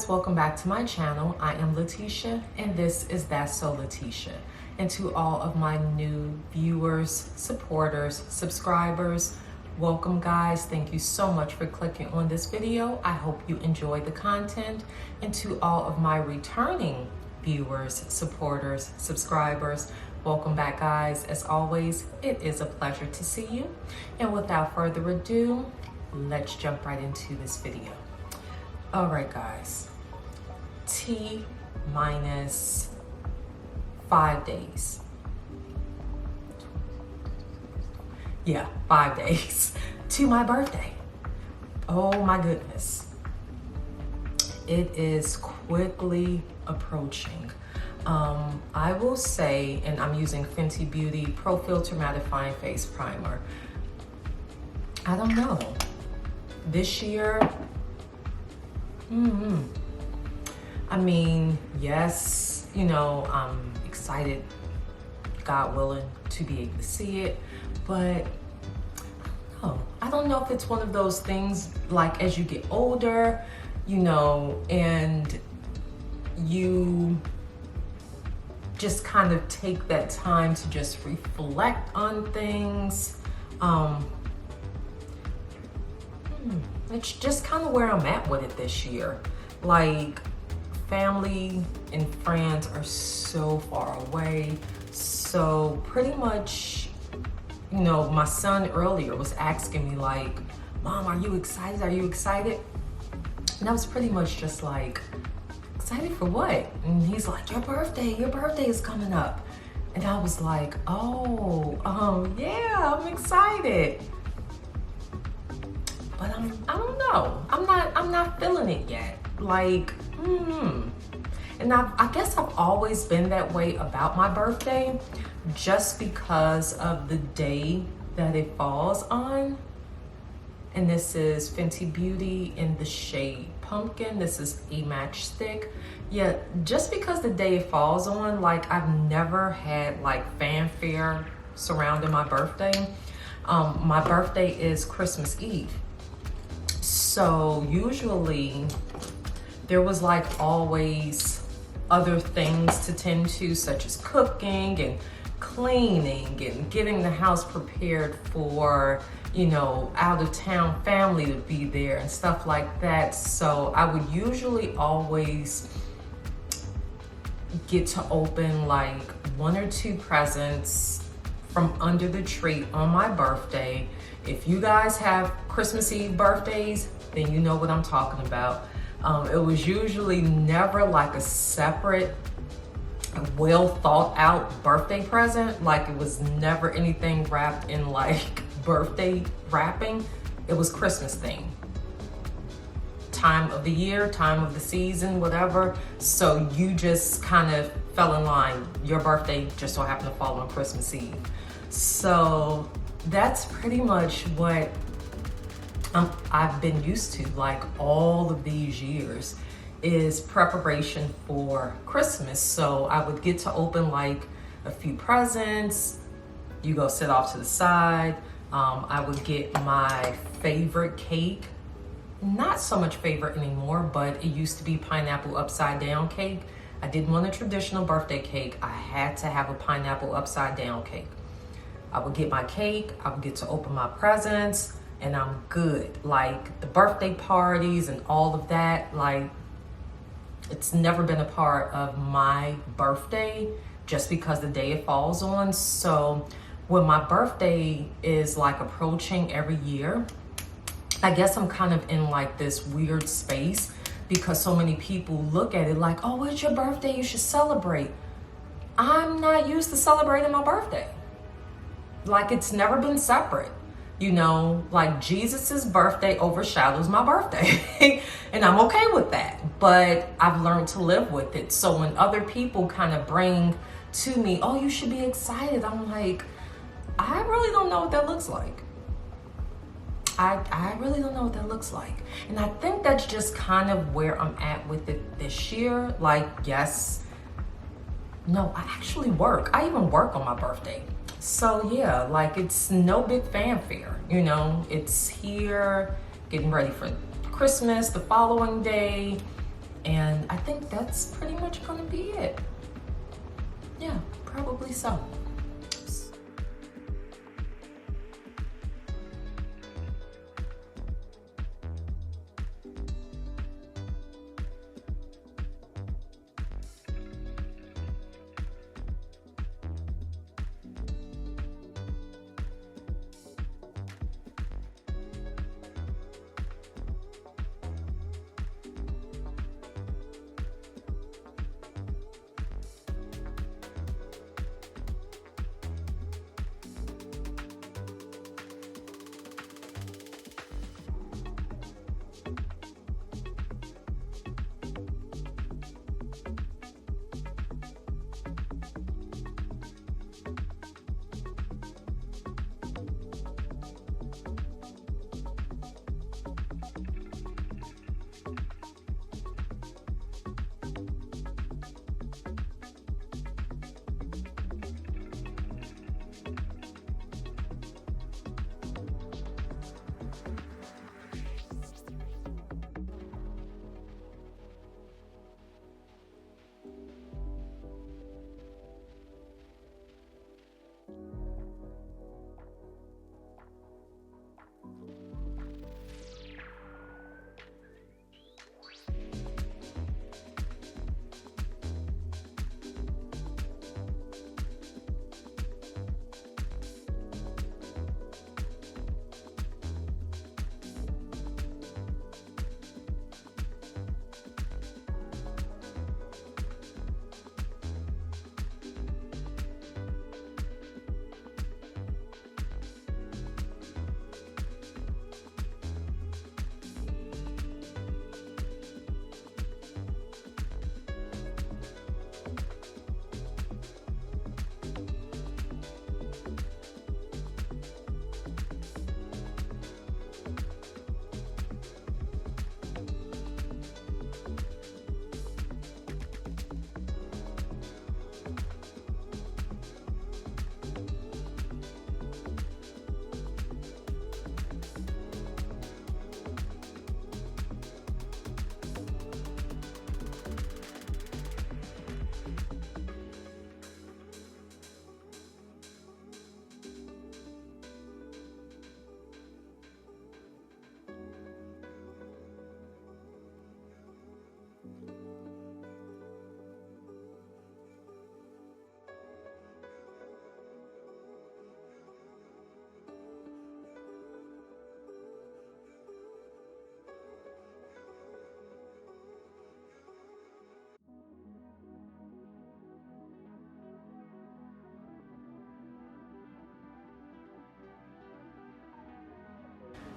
guys, welcome back to my channel. I am Letitia and this is That's So Letitia. And to all of my new viewers, supporters, subscribers, welcome guys. Thank you so much for clicking on this video. I hope you enjoy the content. And to all of my returning viewers, supporters, subscribers, welcome back guys. As always, it is a pleasure to see you. And without further ado, let's jump right into this video. All right guys, T minus 5 days. Yeah, 5 days to my birthday. Oh my goodness. It is quickly approaching. I will say, and I'm using Fenty Beauty Pro Filt'R Mattifying Face Primer. I don't know. This year, I mean, yes, you know, I'm excited, God willing, to be able to see it, but I don't know if it's one of those things like as you get older, you know, and you just kind of take that time to just reflect on things. It's just kind of where I'm at with it this year. Like, family and friends are so far away. So pretty much, you know, my son earlier was asking me like, Mom, are you excited? Are you excited? And I was pretty much just like, excited for what? And he's like, your birthday is coming up. And I was like, oh, yeah, I'm excited. But I don't know. I'm not feeling it yet. Like, And I guess I've always been that way about my birthday, just because of the day that it falls on. And this is Fenty Beauty in the shade Pumpkin. This is a matchstick. Yeah, just because the day it falls on, like I've never had like fanfare surrounding my birthday. My birthday is Christmas Eve. So usually there was like always other things to tend to, such as cooking and cleaning and getting the house prepared for, you know, out of town family to be there and stuff like that. So I would usually always get to open like 1 or 2 presents from under the tree on my birthday. If you guys have Christmas Eve birthdays, then you know what I'm talking about. It was usually never like a separate, well thought out birthday present. Like it was never anything wrapped in like birthday wrapping. It was Christmas theme. Time of the year, time of the season, whatever. So you just kind of fell in line. Your birthday just so happened to fall on Christmas Eve. So that's pretty much what I've been used to, like all of these years, is preparation for Christmas. So I would get to open like a few presents. You go sit off to the side. I would get my favorite cake. Not so much favorite anymore, but it used to be pineapple upside down cake. I didn't want a traditional birthday cake. I had to have a pineapple upside down cake. I would get my cake, I would get to open my presents, and I'm good. Like the birthday parties and all of that, like it's never been a part of my birthday just because the day it falls on. So when my birthday is like approaching every year, I guess I'm kind of in like this weird space because so many people look at it like, oh, it's your birthday, you should celebrate. I'm not used to celebrating my birthday. Like it's never been separate. You know, like Jesus's birthday overshadows my birthday and I'm okay with that, but I've learned to live with it. So when other people kind of bring to me, oh, you should be excited, I'm like, I really don't know what that looks like. I really don't know what that looks like. And I think that's just kind of where I'm at with it this year. Like, yes, no, I actually work. I even work on my birthday. So yeah, like it's no big fanfare, you know, it's here, getting ready for Christmas the following day. And I think that's pretty much gonna be it. Yeah, probably so.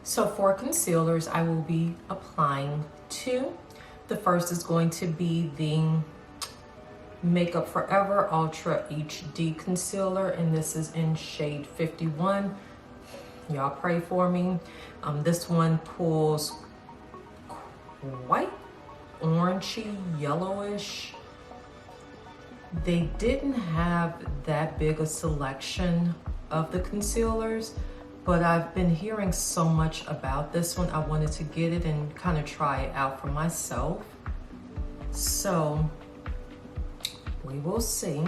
So for concealers, I will be applying two. The first is going to be the Makeup Forever Ultra HD Concealer, and this is in shade 51. Y'all pray for me. This one pulls quite orangey, yellowish. They didn't have that big a selection of the concealers, but I've been hearing so much about this one. I wanted to get it and kind of try it out for myself. So we will see.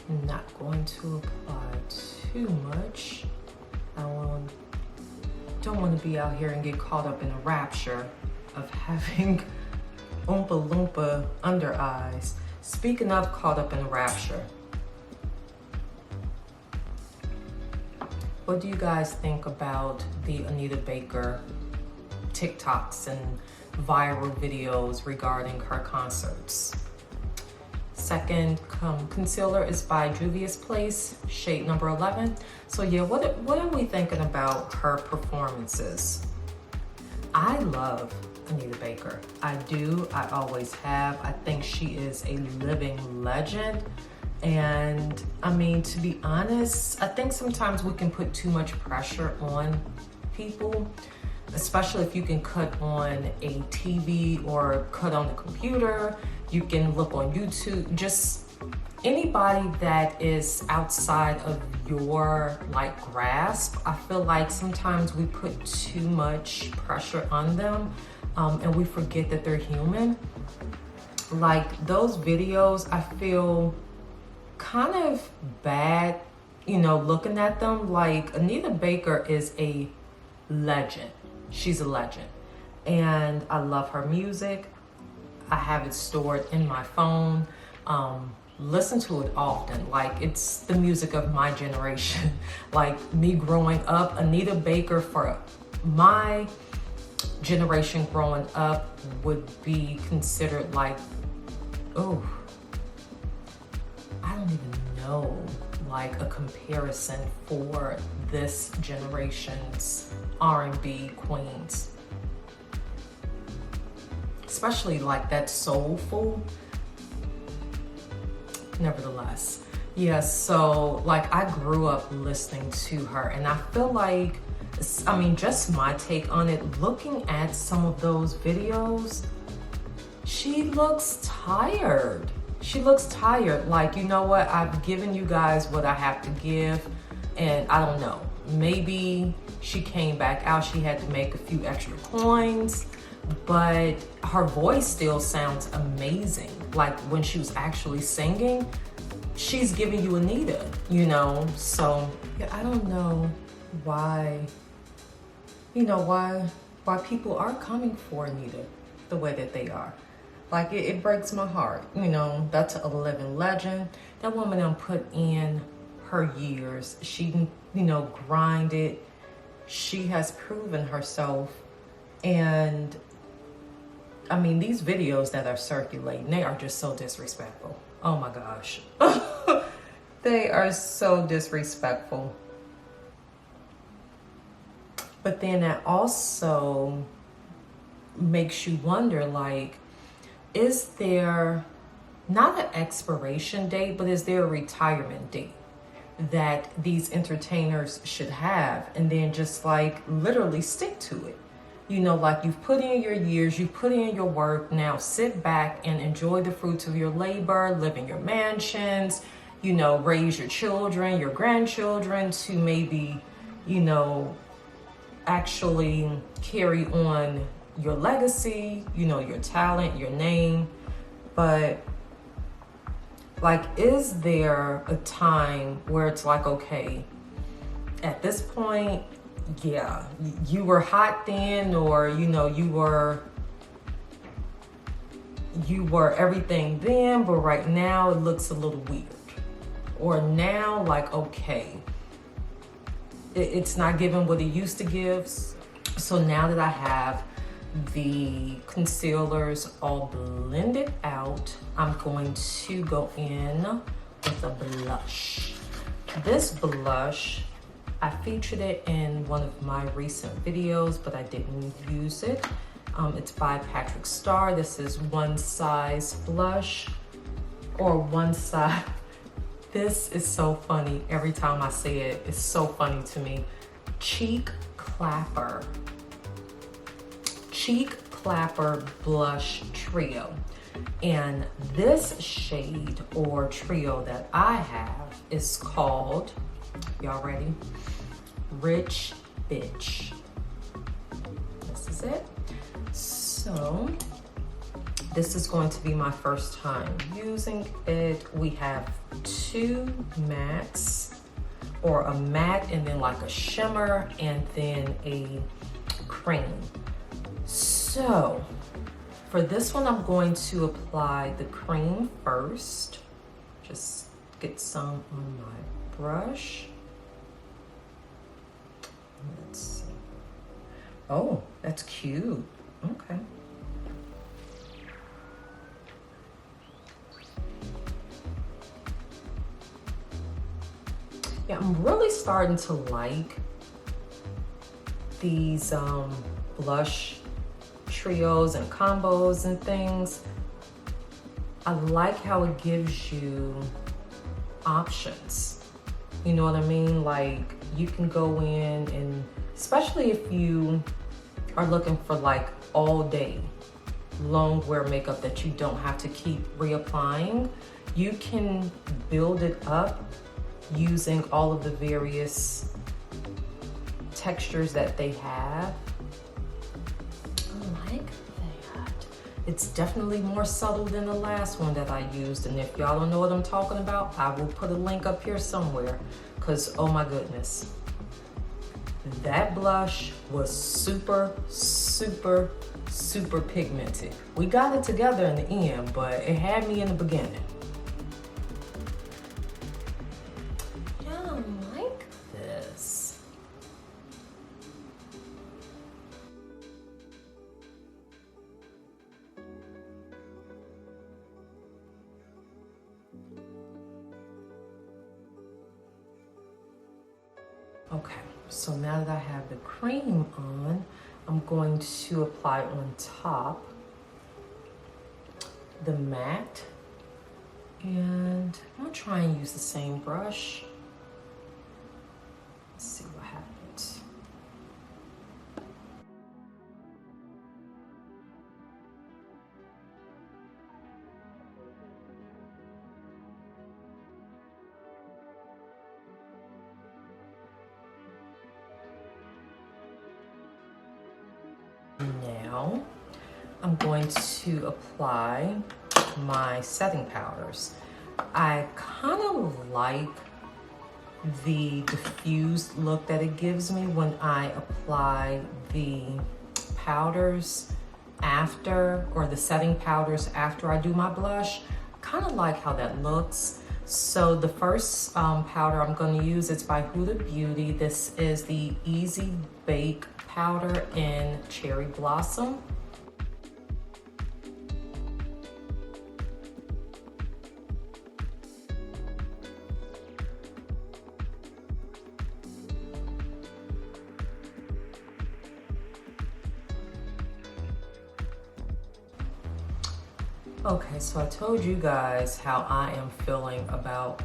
I'm not going to apply too much. I don't want to be out here and get caught up in a rapture of having Oompa Loompa under eyes. Speaking of caught up in a rapture, what do you guys think about the Anita Baker TikToks and viral videos regarding her concerts? Second concealer is by Juvia's Place, shade number 11. So yeah, what are we thinking about her performances? I love Anita Baker. I do, I always have. I think she is a living legend. And I mean, to be honest, I think sometimes we can put too much pressure on people, especially if you can cut on a TV or cut on the computer. You can look on YouTube. Just anybody that is outside of your like grasp, I feel like sometimes we put too much pressure on them, and we forget that they're human. Like those videos, I feel kind of bad, you know, looking at them. Like Anita Baker is a legend. She's a legend. And I love her music. I have it stored in my phone. Listen to it often. Like it's the music of my generation. Like me growing up, Anita Baker for my generation growing up would be considered like, oh, I don't even know, like a comparison for this generation's R&B queens. Especially like that soulful. Nevertheless, yes, so like I grew up listening to her, and I feel like, I mean, just my take on it, looking at some of those videos, she looks tired. She looks tired. Like, you know what? I've given you guys what I have to give, and I don't know. Maybe she came back out. She had to make a few extra coins, but her voice still sounds amazing. Like when she was actually singing, she's giving you Anita, you know? So yeah, I don't know why, you know, why people are coming for Anita the way that they are. Like it breaks my heart, you know. That's a living legend. That woman done put in her years. She, you know, grinded. She has proven herself. And I mean, these videos that are circulating, they are just so disrespectful. Oh my gosh. They are so disrespectful. But then that also makes you wonder, like, is there not an expiration date, but is there a retirement date that these entertainers should have, and then just like literally stick to it? You know, like you've put in your years, you've put in your work, now sit back and enjoy the fruits of your labor, live in your mansions, you know, raise your children, your grandchildren to maybe, you know, actually carry on your legacy, you know, your talent, your name. But like, is there a time where it's like, okay, at this point, yeah, you were hot then, or, you know, you were everything then, but right now it looks a little weird. Or now, like, okay, it's not giving what it used to give. So now that I have the concealers all blended out, I'm going to go in with a blush. This blush, I featured it in one of my recent videos, but I didn't use it. It's by Patrick Starr. This is One Size Blush, or One Size. This is so funny. Every time I say it, it's so funny to me. Cheek Clapper. Cheek Clapper Blush Trio. And this shade or trio that I have is called, y'all ready? Rich Bitch. This is it. So this is going to be my first time using it. We have two mattes, or a matte and then like a shimmer and then a cream. So for this one, I'm going to apply the cream first. Just get some on my brush. Let's see. Oh, that's cute. Okay. Yeah, I'm really starting to like these blush trios and combos and things. I like how it gives you options. You know what I mean? Like you can go in, and especially if you are looking for like all day long wear makeup that you don't have to keep reapplying. You can build it up using all of the various textures that they have. I like that. It's definitely more subtle than the last one that I used. And if y'all don't know what I'm talking about, I will put a link up here somewhere, because oh my goodness. That blush was super, super, super pigmented. We got it together in the end, but it had me in the beginning. Yeah, I like this. Okay. So now that I have the cream on, I'm going to apply on top the matte. And I'm gonna try and use the same brush. Let's see what happens. Now, I'm going to apply my setting powders. I kind of like the diffused look that it gives me when I apply the powders after, or the setting powders after I do my blush. Kind of like how that looks. So the first powder I'm going to use, it's by Huda Beauty. This is the Easy Bake powder in Cherry Blossom. Okay, so I told you guys how I am feeling about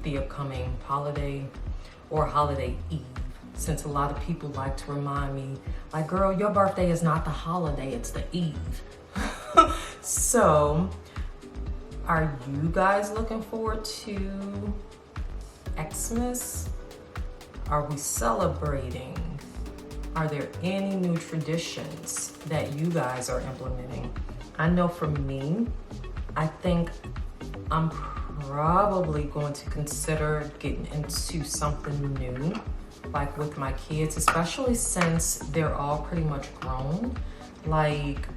the upcoming holiday or holiday eve, since a lot of people like to remind me, like, girl, your birthday is not the holiday, it's the eve. So, are you guys looking forward to Xmas? Are we celebrating? Are there any new traditions that you guys are implementing? I know for me, I think I'm probably going to consider getting into something new, like with my kids, especially since they're all pretty much grown. Like,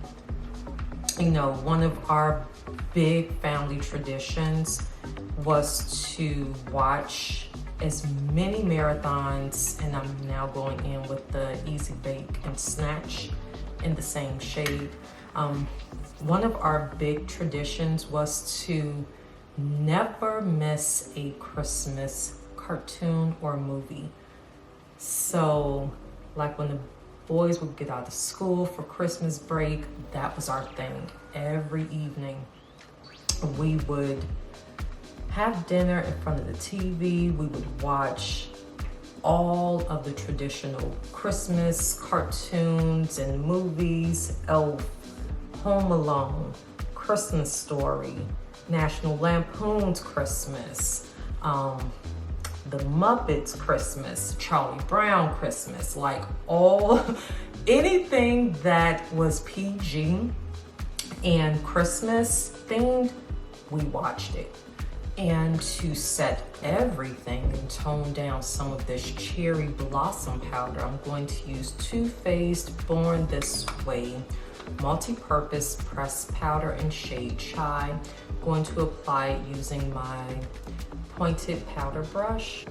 you know, one of our big family traditions was to watch as many marathons, and I'm now going in with the Easy Bake and Snatch in the same shade. One of our big traditions was to never miss a Christmas cartoon or movie. So, like when the boys would get out of school for Christmas break, that was our thing. Every evening, we would have dinner in front of the TV. We would watch all of the traditional Christmas cartoons and movies, Elf, Home Alone, Christmas Story, National Lampoon's Christmas, the Muppets Christmas, Charlie Brown Christmas, like anything that was PG and Christmas themed, we watched it. And to set everything and tone down some of this Cherry Blossom powder, I'm going to use Too Faced Born This Way multi-purpose pressed powder in shade Chai. I'm going to apply it using my pointed powder brush.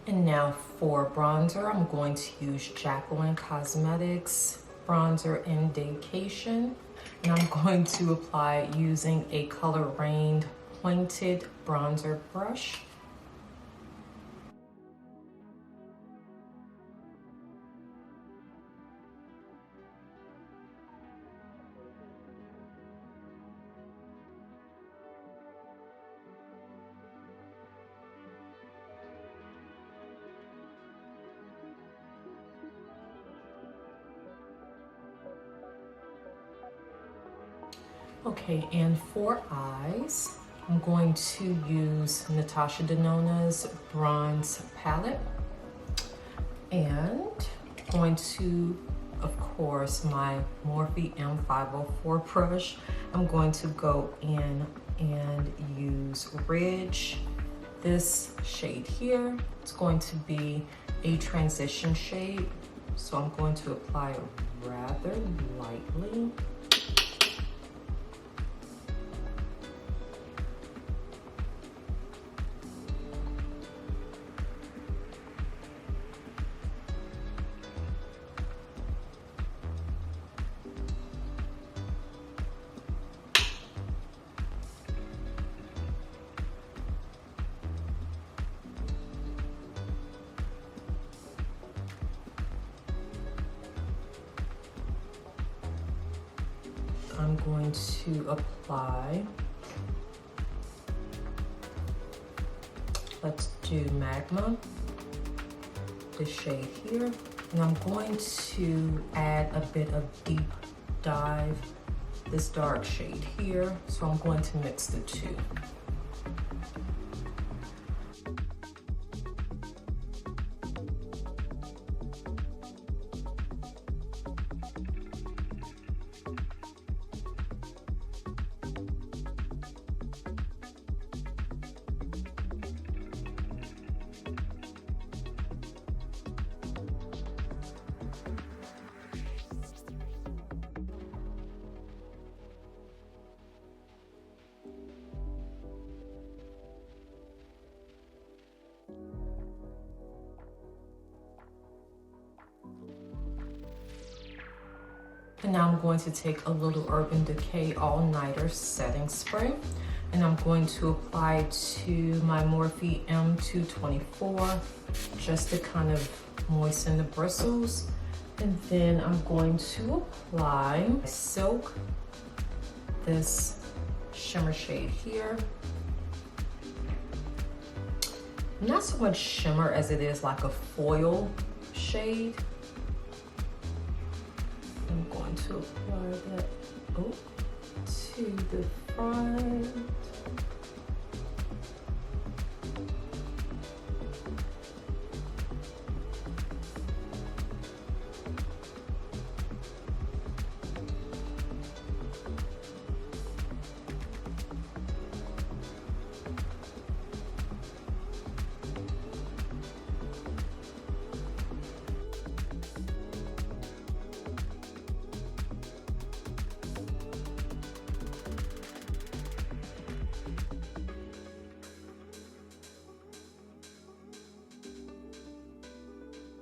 And now for bronzer, I'm going to use Jacqueline Cosmetics bronzer indication, and I'm going to apply it using a Color Rain pointed bronzer brush. Okay, and for eyes, I'm going to use Natasha Denona's bronze palette, and going to, of course, my Morphe M504 brush. I'm going to go in and use Ridge, this shade here. It's going to be a transition shade, so I'm going to apply it rather lightly. I'm going to apply, let's do Magma, this shade here, and I'm going to add a bit of Deep Dive, this dark shade here, so I'm going to mix the two. And now I'm going to take a little Urban Decay All Nighter setting spray, and I'm going to apply it to my Morphe M224 just to kind of moisten the bristles. And then I'm going to apply Silk, this shimmer shade here. Not so much shimmer as it is like a foil shade. I'm going to apply that to the front.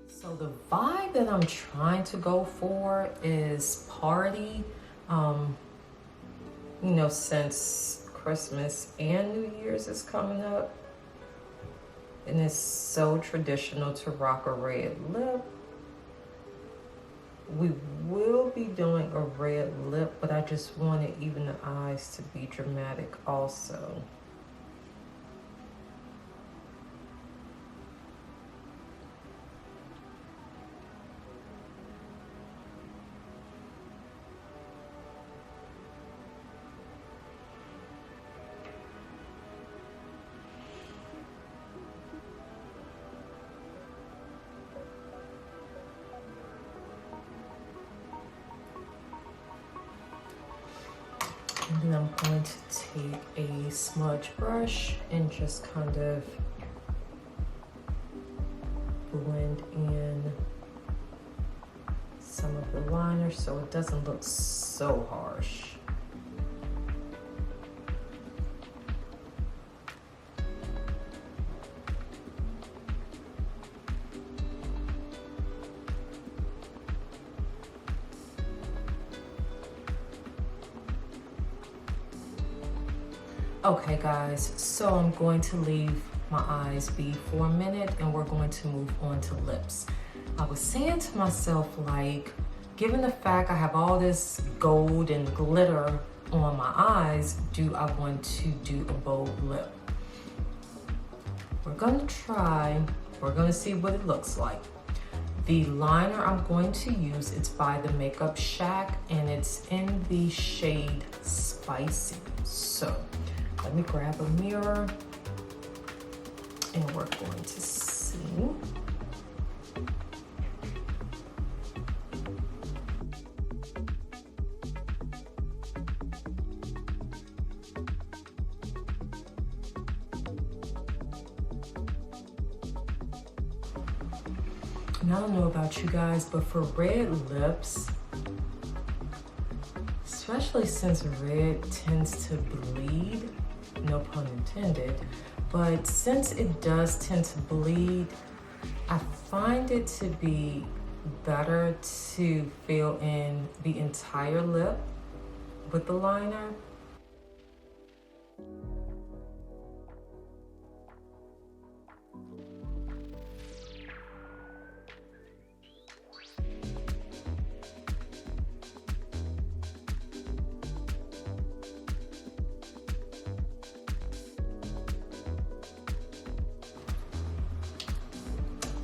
So the vibe that I'm trying to go for is party. You know, since Christmas and New Year's is coming up, and it's so traditional to rock a red lip. We will be doing a red lip, but I just wanted even the eyes to be dramatic also. And then I'm going to take a smudge brush and just kind of blend in some of the liner so it doesn't look so harsh. Okay guys, so I'm going to leave my eyes be for a minute and we're going to move on to lips. I was saying to myself, like, given the fact I have all this gold and glitter on my eyes, do I want to do a bold lip? We're gonna see what it looks like. The liner I'm going to use, it's by the Makeup Shack and it's in the shade Spicy. So let me grab a mirror and we're going to see. And I don't know about you guys, but for red lips, especially since red tends to bleed, no pun intended, but since it does tend to bleed, I find it to be better to fill in the entire lip with the liner.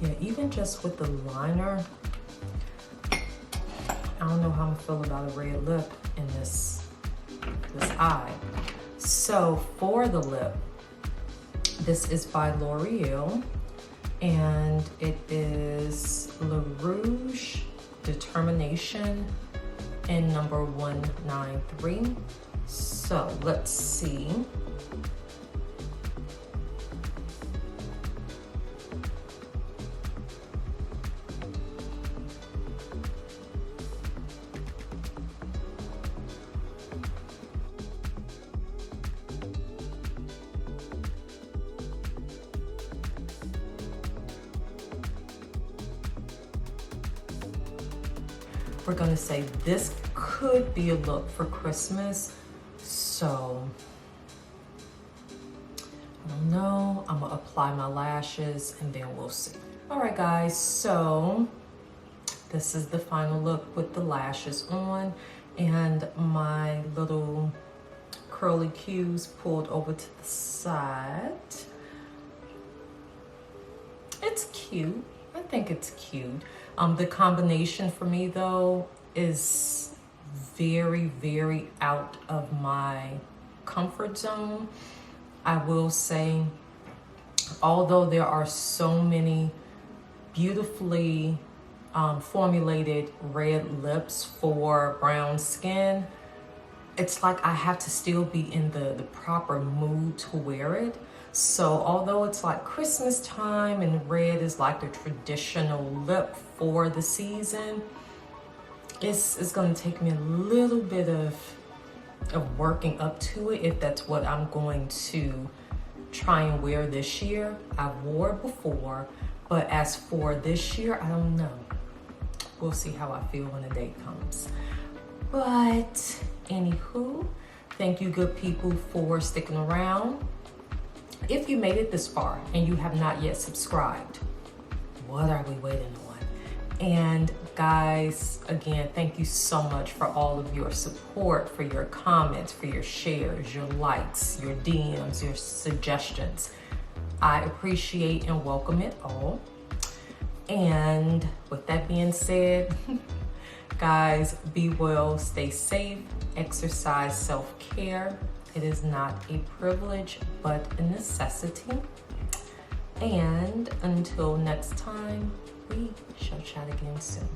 Yeah, even just with the liner, I don't know how I'm gonna feel about a red lip in this eye. So for the lip, this is by L'Oreal and it is Le Rouge Determination in number 193. So let's see. We're gonna say this could be a look for Christmas. So, I don't know, I'm gonna apply my lashes and then we'll see. All right guys, so this is the final look with the lashes on and my little curly cues pulled over to the side. It's cute, I think it's cute. The combination for me though is very, very out of my comfort zone. I will say, although there are so many beautifully formulated red lips for brown skin, it's like I have to still be in the proper mood to wear it. So although it's like Christmas time and red is like the traditional lip for the season, it's gonna take me a little bit of working up to it if that's what I'm going to try and wear this year. I've wore it before, but as for this year, I don't know. We'll see how I feel when the date comes. But anywho, thank you good people for sticking around. If you made it this far and you have not yet subscribed, what are we waiting on? And guys, again, thank you so much for all of your support, for your comments, for your shares, your likes, your DMs, your suggestions. I appreciate and welcome it all. And with that being said, guys, be well, stay safe, exercise self-care. It is not a privilege, but a necessity. And until next time, we shall chat again soon.